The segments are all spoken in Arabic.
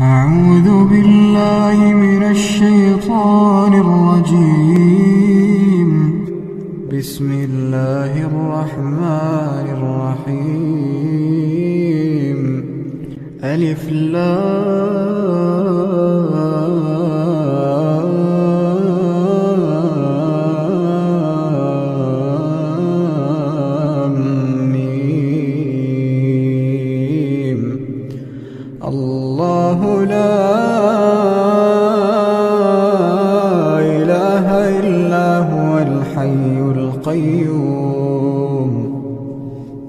أعوذ بالله من الشيطان الرجيم. بسم الله الرحمن الرحيم. ألف لام ميم. الله لا إله إلا هو الحي القيوم.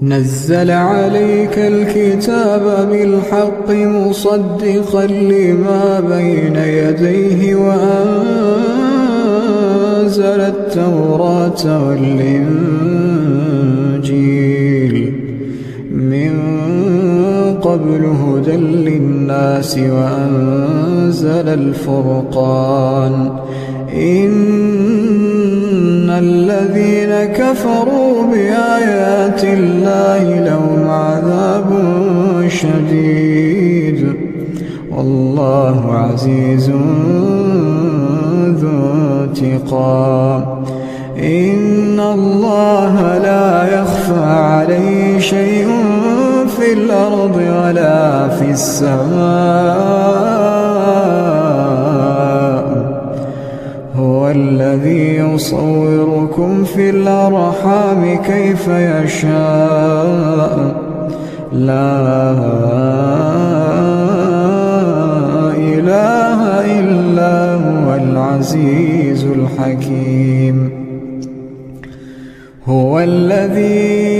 نزل عليك الكتاب بالحق مصدقا لما بين يديه وأنزل التوراة والإنجيل من قبل هدى للناس وأنزل الفرقان. إن الذين كفروا بآيات الله لهم عذاب شديد والله عزيز ذو انتقام. إن الله لا يخفى عليه شيء في الأرض ولا في السماء. هو الذي يصوركم في الأرحام كيف يشاء. لا إله إلا هو العزيز الحكيم. هو الذي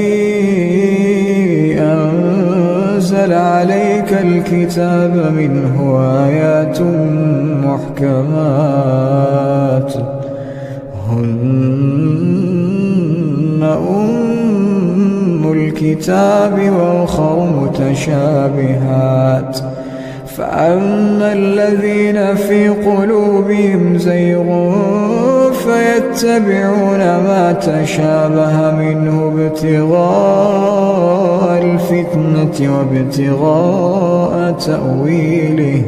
أنزل عليك الكتاب منه آيات محكمات هن أم الكتاب وأخر متشابهات. فأما الذين في قلوبهم زيغ فيتبعون ما تشابه منه ابتغاء الفتنة وابتغاء تأويله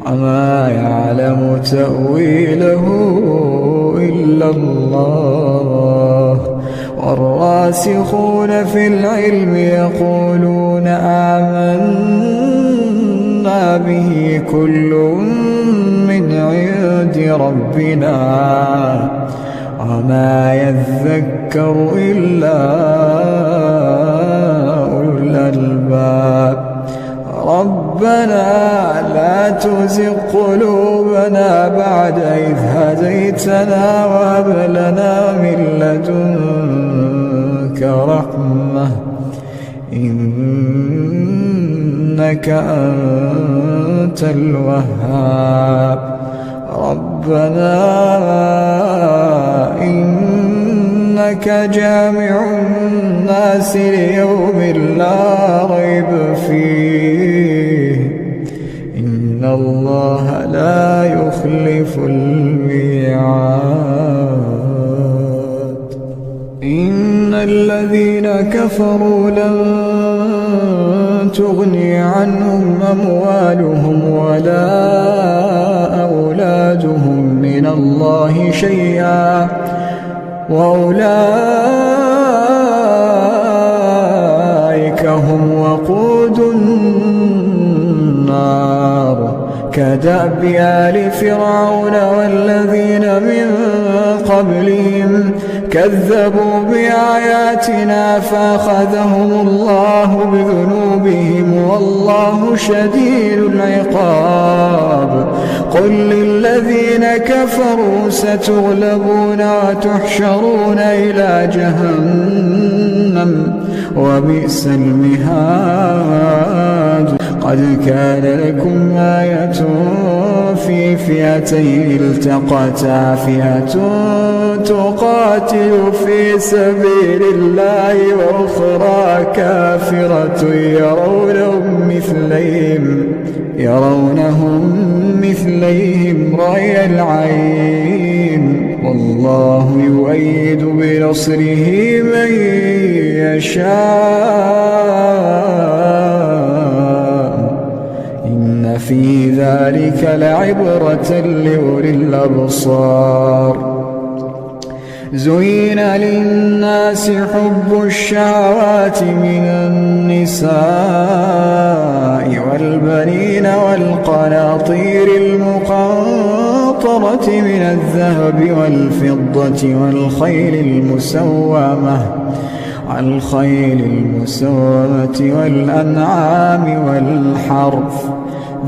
وما يعلم تأويله إلا الله. والراسخون في العلم يقولون آمنا به كل من عند ربنا وما يذكر إلا أولو الألباب. ربنا لا تزغ قلوبنا بعد إذ هديتنا وهب لنا من لدنك رحمة إنك أنت الوهاب. ربنا إنك جامع الناس ليوم لا ريب فيه إن الله لا يخلف الميعاد. إن الذين كفروا لن تغني عنهم أموالهم ولا أولادهم من الله شيئا وأولئك هم وقود النار. كدأب آل فرعون والذين من قبلهم كذبوا بآياتنا فأخذهم الله بذنوبهم والله شديد العقاب. قل للذين كفروا ستغلبون وتحشرون إلى جهنم وبئس المهاد. قد كان لكم آية في فئتين التقتا فئة تقاتل في سبيل الله وأخرى كافرة يرونهم مثليهم رأي العين والله يؤيد بنصره من يشاء إن في ذلك لعبرة لأولي الأبصار. زين للناس حب الشهوات من النساء والبنين والقناطير المقنطرة من الذهب والفضة والخيل المسومة والأنعام والحرث،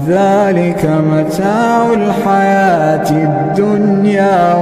ذلك متاع الحياة الدنيا،